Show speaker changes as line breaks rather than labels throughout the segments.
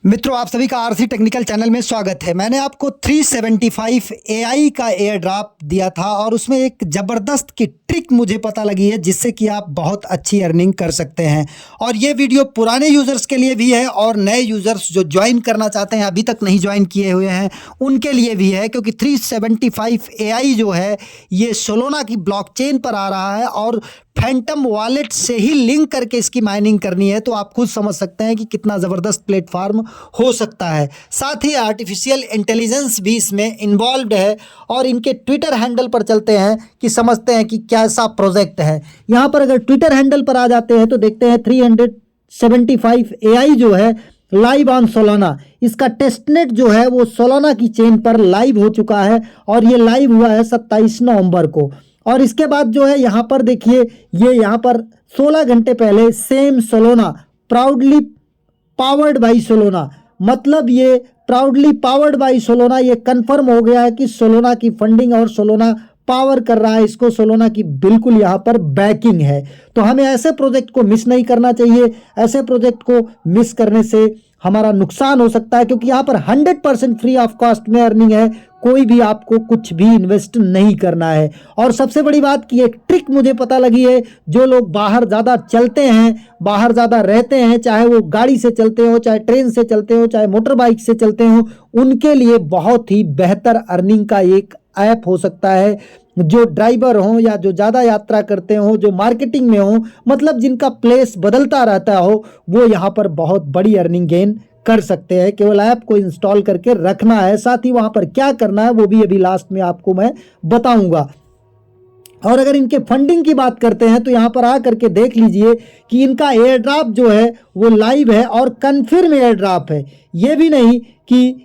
मित्रों, आप सभी का आरसी टेक्निकल चैनल में स्वागत है। मैंने आपको 375 एआई का एयर ड्रॉप दिया था और उसमें एक ज़बरदस्त की ट्रिक मुझे पता लगी है जिससे कि आप बहुत अच्छी अर्निंग कर सकते हैं। और ये वीडियो पुराने यूज़र्स के लिए भी है और नए यूज़र्स जो ज्वाइन करना चाहते हैं, अभी तक नहीं ज्वाइन किए हुए हैं, उनके लिए भी है। क्योंकि 375 एआई जो है ये सोलोना की ब्लॉकचेन पर आ रहा है और फैंटम वॉलेट से ही लिंक करके इसकी माइनिंग करनी है। तो आप खुद समझ सकते हैं कि कितना ज़बरदस्त प्लेटफॉर्म हो सकता है। साथ ही आर्टिफिशियल इंटेलिजेंस भी इसमें इन्वॉल्व्ड है और इनके ट्विटर हैंडल पर चलते हैं कि समझते हैं कि कैसा प्रोजेक्ट है। यहाँ पर अगर ट्विटर हैंडल पर आ जाते हैं तो देखते हैं 375 एआई जो है लाइव ऑन सोलोना। इसका टेस्टनेट जो है वो सोलोना की चेन पर लाइव हो चुका है और ये लाइव हुआ है 27 नवंबर को। और इसके बाद जो है यहाँ पर देखिए, ये यहाँ पर 16 घंटे पहले same Solana proudly powered by Solana, मतलब ये प्राउडली पावर्ड बाई सोलोना, ये कंफर्म हो गया है कि सोलोना की फंडिंग और सोलोना पावर कर रहा है इसको। सोलोना की बिल्कुल यहाँ पर बैकिंग है। तो हमें ऐसे प्रोजेक्ट को मिस नहीं करना चाहिए। ऐसे प्रोजेक्ट को मिस करने से हमारा नुकसान हो सकता है, क्योंकि यहाँ पर 100% फ्री ऑफ कॉस्ट में अर्निंग है। कोई भी आपको कुछ भी इन्वेस्ट नहीं करना है। और सबसे बड़ी बात की एक ट्रिक मुझे पता लगी है, जो लोग बाहर ज़्यादा चलते हैं, बाहर ज़्यादा रहते हैं, चाहे वो गाड़ी से चलते हो, चाहे ट्रेन से चलते हो, चाहे मोटर बाइक से चलते हो, उनके लिए बहुत ही बेहतर अर्निंग का एक ऐप हो सकता है। जो ड्राइवर हो या जो ज़्यादा यात्रा करते हो, जो मार्केटिंग में हो, मतलब जिनका प्लेस बदलता रहता हो, वो यहाँ पर बहुत बड़ी अर्निंग गेन कर सकते हैं। केवल ऐप को इंस्टॉल करके रखना है। साथ ही वहाँ पर क्या करना है वो भी अभी लास्ट में आपको मैं बताऊंगा। और अगर इनके फंडिंग की बात करते हैं तो यहाँ पर आ करके देख लीजिए कि इनका एयर ड्रॉप जो है वो लाइव है और कन्फर्म एयर ड्रॉप है। ये भी नहीं कि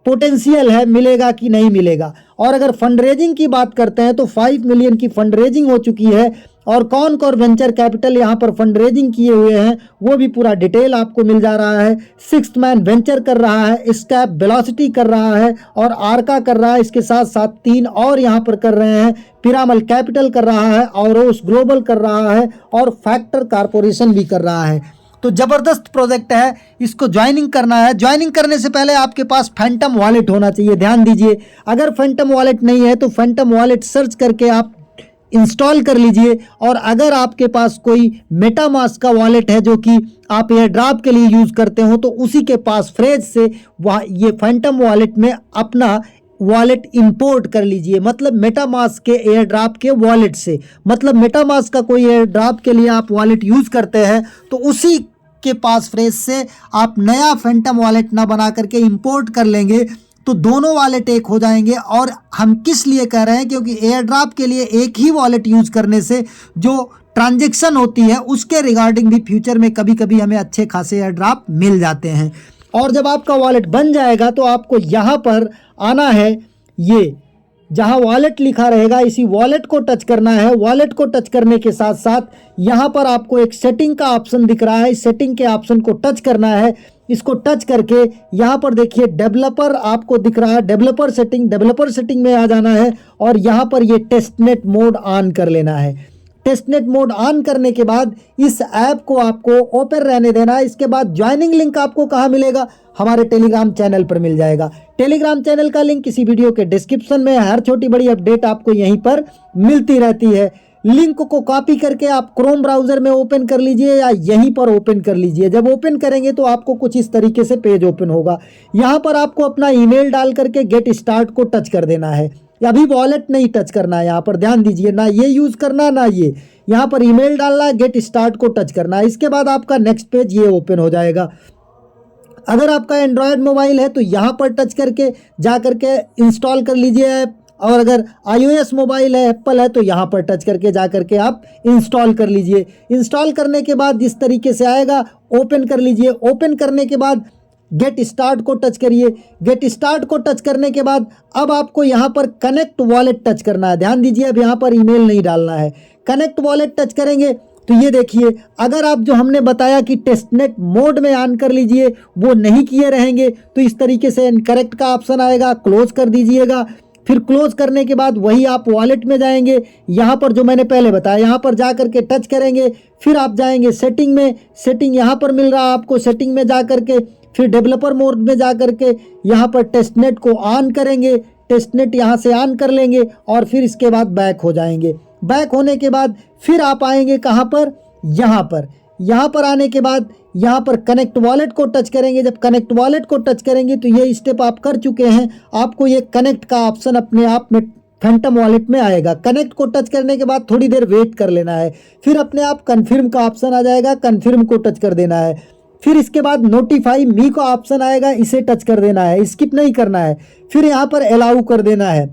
पोटेंशियल है, मिलेगा कि नहीं मिलेगा। और अगर फंड रेजिंग की बात करते हैं तो 5 मिलियन की फंड रेजिंग हो चुकी है। और कौन कौन वेंचर कैपिटल यहाँ पर फंड रेजिंग किए हुए हैं वो भी पूरा डिटेल आपको मिल जा रहा है। सिक्स्थ मैन वेंचर कर रहा है, स्कैप वेलोसिटी कर रहा है और आर्का कर रहा है। इसके साथ साथ 3 और यहाँ पर कर रहे हैं। पिरामल कैपिटल कर रहा है, औरोस ग्लोबल कर रहा है और फैक्टर कारपोरेशन भी कर रहा है। तो ज़बरदस्त प्रोजेक्ट है, इसको ज्वाइनिंग करना है। ज्वाइनिंग करने से पहले आपके पास फैंटम वॉलेट होना चाहिए। ध्यान दीजिए, अगर फैंटम वॉलेट नहीं है तो फैंटम वॉलेट सर्च करके आप इंस्टॉल कर लीजिए। और अगर आपके पास कोई मेटामास्क का वॉलेट है जो कि आप एयर ड्रॉप के लिए यूज़ करते हो, तो उसी के पास फ्रेज से वह ये फैंटम वॉलेट में अपना वॉलेट इंपोर्ट कर लीजिए। मतलब मेटामास्क के एयर ड्रॉप के वॉलेट से, मतलब मेटामास्क का कोई एयर ड्रॉप के लिए आप वॉलेट यूज़ करते हैं तो उसी के पास फ्रेज से आप नया फैंटम वॉलेट ना बना करके इंपोर्ट कर लेंगे तो दोनों वॉलेट एक हो जाएंगे। और हम किस लिए कह रहे हैं, क्योंकि एयर ड्रॉप के लिए एक ही वॉलेट यूज़ करने से जो ट्रांजैक्शन होती है उसके रिगार्डिंग भी फ्यूचर में कभी कभी हमें अच्छे खासे एयर ड्रॉप मिल जाते हैं। और जब आपका वॉलेट बन जाएगा तो आपको यहाँ पर आना है, ये जहाँ वॉलेट लिखा रहेगा इसी वॉलेट को टच करना है। वॉलेट को टच करने के साथ साथ यहाँ पर आपको एक सेटिंग का ऑप्शन दिख रहा है, इस सेटिंग के ऑप्शन को टच करना है। इसको टच करके यहाँ पर देखिए डेवलपर आपको दिख रहा है, डेवलपर सेटिंग में आ जाना है और यहाँ पर ये टेस्टनेट मोड ऑन कर लेना है। टेस्टनेट मोड ऑन करने के बाद इस ऐप को आपको ओपन रहने देना है। इसके बाद ज्वाइनिंग लिंक आपको कहाँ मिलेगा, हमारे टेलीग्राम चैनल पर मिल जाएगा। टेलीग्राम चैनल का लिंक इसी वीडियो के डिस्क्रिप्शन में है। हर छोटी बड़ी अपडेट आपको यहीं पर मिलती रहती है। लिंक को कॉपी करके आप क्रोम ब्राउजर में ओपन कर लीजिए या यहीं पर ओपन कर लीजिए। जब ओपन करेंगे तो आपको कुछ इस तरीके से पेज ओपन होगा। यहाँ पर आपको अपना ईमेल डाल करके गेट स्टार्ट को टच कर देना है। अभी वॉलेट नहीं टच करना है, यहाँ पर ध्यान दीजिए, ना ये यूज़ करना ना ये। यहाँ पर ईमेल डालना है, गेट स्टार्ट को टच करना है। इसके बाद आपका नेक्स्ट पेज ये ओपन हो जाएगा। अगर आपका एंड्रॉयड मोबाइल है तो यहाँ पर टच करके जा करके इंस्टॉल कर लीजिए ऐप। और अगर iOS मोबाइल है, एप्पल है, तो यहाँ पर टच करके जा करके आप इंस्टॉल कर लीजिए। इंस्टॉल करने के बाद इस तरीके से आएगा, ओपन कर लीजिए। ओपन करने के बाद गेट स्टार्ट को टच करिए। गेट स्टार्ट को टच करने के बाद अब आपको यहाँ पर कनेक्ट वॉलेट टच करना है। ध्यान दीजिए, अब यहाँ पर ईमेल नहीं डालना है। कनेक्ट वॉलेट टच करेंगे तो ये देखिए, अगर आप जो हमने बताया कि टेस्टनेट मोड में ऑन कर लीजिए वो नहीं किए रहेंगे तो इस तरीके से इनकरेक्ट का ऑप्शन आएगा, क्लोज कर दीजिएगा। फिर क्लोज करने के बाद वही आप वॉलेट में जाएंगे, यहाँ पर जो मैंने पहले बताया यहाँ पर जा करके टच करेंगे। फिर आप जाएंगे सेटिंग में, सेटिंग यहाँ पर मिल रहा है आपको, सेटिंग में जा करके फिर डेवलपर मोड में जा करके यहाँ पर टेस्टनेट को ऑन करेंगे, टेस्टनेट यहाँ से ऑन कर लेंगे और फिर इसके बाद बैक हो जाएंगे। बैक होने के बाद फिर आप आएंगे कहाँ पर, यहाँ पर आने के बाद यहाँ पर कनेक्ट वॉलेट को टच करेंगे। जब कनेक्ट वॉलेट को टच करेंगे तो ये स्टेप आप कर चुके हैं, आपको ये कनेक्ट का ऑप्शन अपने आप में फैंटम वॉलेट में आएगा। कनेक्ट को टच करने के बाद थोड़ी देर वेट कर लेना है, फिर अपने आप कन्फर्म का ऑप्शन आ जाएगा, कन्फर्म को टच कर देना है। फिर इसके बाद नोटिफाई मी का ऑप्शन आएगा, इसे टच कर देना है, स्किप नहीं करना है। फिर यहाँ पर अलाउ कर देना है,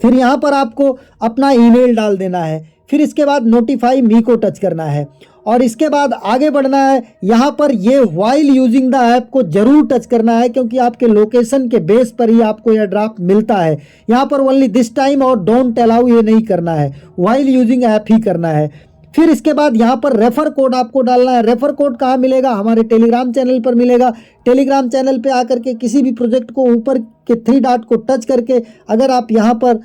फिर यहाँ पर आपको अपना ईमेल डाल देना है। फिर इसके बाद नोटिफाई मी को टच करना है और इसके बाद आगे बढ़ना है। यहाँ पर ये व्हाइल यूजिंग द ऐप को जरूर टच करना है, क्योंकि आपके लोकेशन के बेस पर ही आपको यह ड्राफ्ट मिलता है। यहाँ पर ओनली दिस टाइम और डोंट अलाउ ये नहीं करना है, व्हाइल यूजिंग ऐप ही करना है। फिर इसके बाद यहाँ पर रेफर कोड आपको डालना है। रेफर कोड कहाँ मिलेगा, हमारे टेलीग्राम चैनल पर मिलेगा। टेलीग्राम चैनल पे आकर के किसी भी प्रोजेक्ट को ऊपर के 3 डॉट को टच करके अगर आप यहाँ पर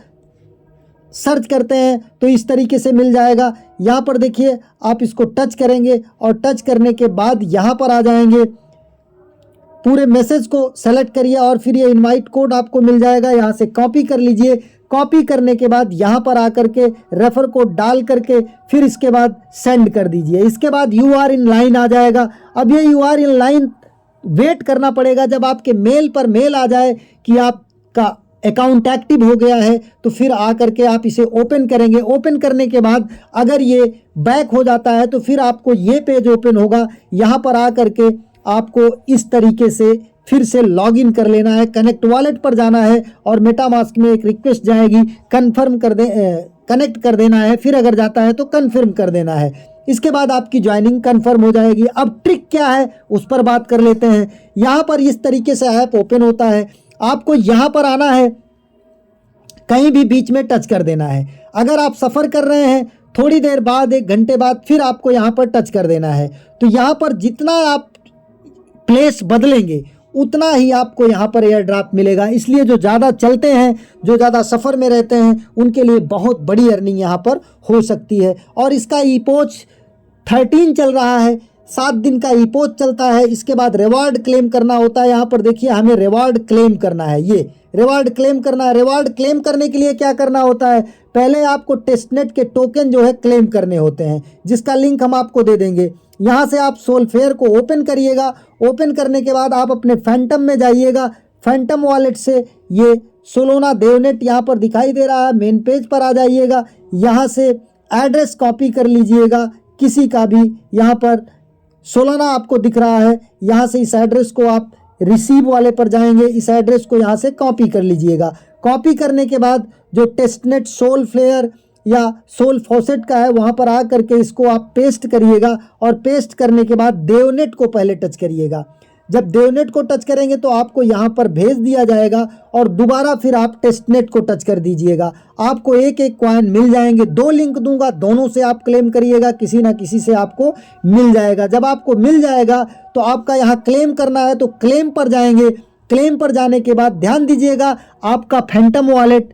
सर्च करते हैं तो इस तरीके से मिल जाएगा। यहाँ पर देखिए आप इसको टच करेंगे और टच करने के बाद यहाँ पर आ जाएंगे, पूरे मैसेज को सेलेक्ट करिए और फिर ये इनवाइट कोड आपको मिल जाएगा, यहाँ से कॉपी कर लीजिए। कॉपी करने के बाद यहाँ पर आकर के रेफर कोड डाल करके फिर इसके बाद सेंड कर दीजिए। इसके बाद यू आर इन लाइन आ जाएगा। अब ये you are in line wait करना पड़ेगा, जब आपके मेल पर मेल आ जाए कि आपका अकाउंट एक्टिव हो गया है तो फिर आकर के आप इसे ओपन करेंगे। ओपन करने के बाद अगर ये बैक हो जाता है तो फिर आपको ये पेज ओपन होगा। यहाँ पर आकर के आपको इस तरीके से फिर से लॉगिन कर लेना है, कनेक्ट वॉलेट पर जाना है और मेटामास्क में एक रिक्वेस्ट जाएगी, कन्फर्म कर दे, कनेक्ट कर देना है। फिर अगर जाता है तो कन्फर्म कर देना है। इसके बाद आपकी ज्वाइनिंग कन्फर्म हो जाएगी। अब ट्रिक क्या है उस पर बात कर लेते हैं। यहाँ पर इस तरीके से ऐप ओपन होता है, आपको यहाँ पर आना है, कहीं भी बीच में टच कर देना है। अगर आप सफ़र कर रहे हैं थोड़ी देर बाद 1 घंटे बाद फिर आपको यहाँ पर टच कर देना है। तो यहाँ पर जितना आप प्लेस बदलेंगे उतना ही आपको यहाँ पर एयर ड्रॉप मिलेगा। इसलिए जो ज़्यादा चलते हैं, जो ज़्यादा सफ़र में रहते हैं, उनके लिए बहुत बड़ी अर्निंग यहाँ पर हो सकती है। और इसका ईपोच 13 चल रहा है, 7 दिन का ईपोच चलता है। इसके बाद रिवार्ड क्लेम करना होता है। यहाँ पर देखिए हमें रिवार्ड क्लेम करना है, ये रिवार्ड क्लेम करना है। रिवार्ड क्लेम करने के लिए क्या करना होता है, पहले आपको टेस्टनेट के टोकन जो है क्लेम करने होते हैं, जिसका लिंक हम आपको दे देंगे। यहाँ से आप सोलफेयर को ओपन करिएगा। ओपन करने के बाद आप अपने फैंटम में जाइएगा। फैंटम वॉलेट से ये सोलोना देवनेट यहाँ पर दिखाई दे रहा है, मेन पेज पर आ जाइएगा। यहाँ से एड्रेस कॉपी कर लीजिएगा किसी का भी, यहाँ पर सोलोना आपको दिख रहा है। यहाँ से इस एड्रेस को आप रिसीव वाले पर जाएंगे, इस एड्रेस को यहाँ से कॉपी कर लीजिएगा। कॉपी करने के बाद जो टेस्टनेट सोल फ्लेयर या सोल फॉसेट का है वहाँ पर आ करके इसको आप पेस्ट करिएगा और पेस्ट करने के बाद देवनेट को पहले टच करिएगा। जब देवनेट को टच करेंगे तो आपको यहाँ पर भेज दिया जाएगा और दोबारा फिर आप टेस्टनेट को टच कर दीजिएगा। आपको एक एक कॉइन मिल जाएंगे। 2 लिंक दूंगा, दोनों से आप क्लेम करिएगा, किसी ना किसी से आपको मिल जाएगा। जब आपको मिल जाएगा तो आपका यहाँ क्लेम करना है तो क्लेम पर जाएंगे। क्लेम पर जाने के बाद ध्यान दीजिएगा आपका फैंटम वॉलेट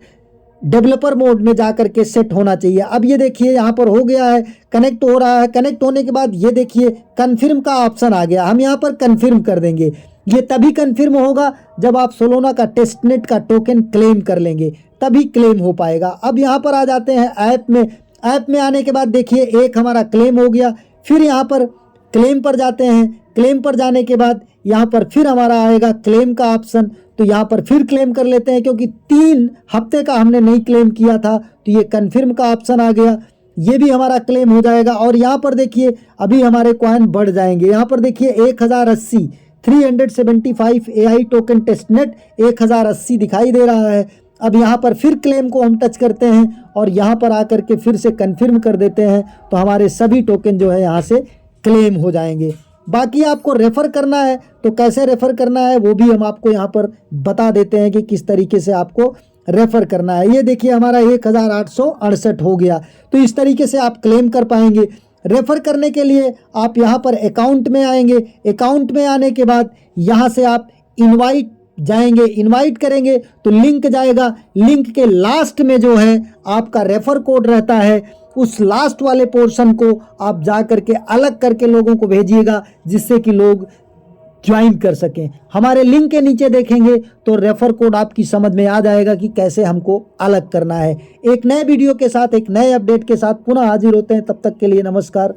डेवलपर मोड में जाकर के सेट होना चाहिए। अब ये देखिए यहाँ पर हो गया है, कनेक्ट हो रहा है। कनेक्ट होने के बाद ये देखिए कन्फर्म का ऑप्शन आ गया, हम यहाँ पर कन्फर्म कर देंगे। ये तभी कन्फर्म होगा जब आप सोलोना का टेस्टनेट का टोकन क्लेम कर लेंगे, तभी क्लेम हो पाएगा। अब यहाँ पर आ जाते हैं ऐप में। ऐप में आने के बाद देखिए एक हमारा क्लेम हो गया। फिर यहाँ पर क्लेम पर जाते हैं। क्लेम पर जाने के बाद यहाँ पर फिर हमारा आएगा क्लेम का ऑप्शन, तो यहाँ पर फिर क्लेम कर लेते हैं क्योंकि 3 हफ्ते का हमने नहीं क्लेम किया था, तो ये कन्फर्म का ऑप्शन आ गया, ये भी हमारा क्लेम हो जाएगा। और यहाँ पर देखिए अभी हमारे कॉइन बढ़ जाएंगे। यहाँ पर देखिए 1080 375 AI टोकन टेस्टनेट 1080 दिखाई दे रहा है। अब यहाँ पर फिर क्लेम को हम टच करते हैं और यहाँ पर आकर के फिर से कन्फर्म कर देते हैं, तो हमारे सभी टोकन जो है यहाँ से क्लेम हो जाएंगे। बाकी आपको रेफ़र करना है तो कैसे रेफ़र करना है वो भी हम आपको यहाँ पर बता देते हैं कि किस तरीके से आपको रेफ़र करना है। ये देखिए हमारा 1868 हो गया, तो इस तरीके से आप क्लेम कर पाएंगे। रेफ़र करने के लिए आप यहाँ पर अकाउंट में आएंगे। अकाउंट में आने के बाद यहाँ से आप इनवाइट जाएंगे, इनवाइट करेंगे तो लिंक जाएगा। लिंक के लास्ट में जो है आपका रेफ़र कोड रहता है, उस लास्ट वाले पोर्शन को आप जा करके अलग करके लोगों को भेजिएगा, जिससे कि लोग ज्वाइन कर सकें। हमारे लिंक के नीचे देखेंगे तो रेफर कोड आपकी समझ में आ जाएगा कि कैसे हमको अलग करना है। एक नए वीडियो के साथ, एक नए अपडेट के साथ पुनः हाजिर होते हैं। तब तक के लिए नमस्कार।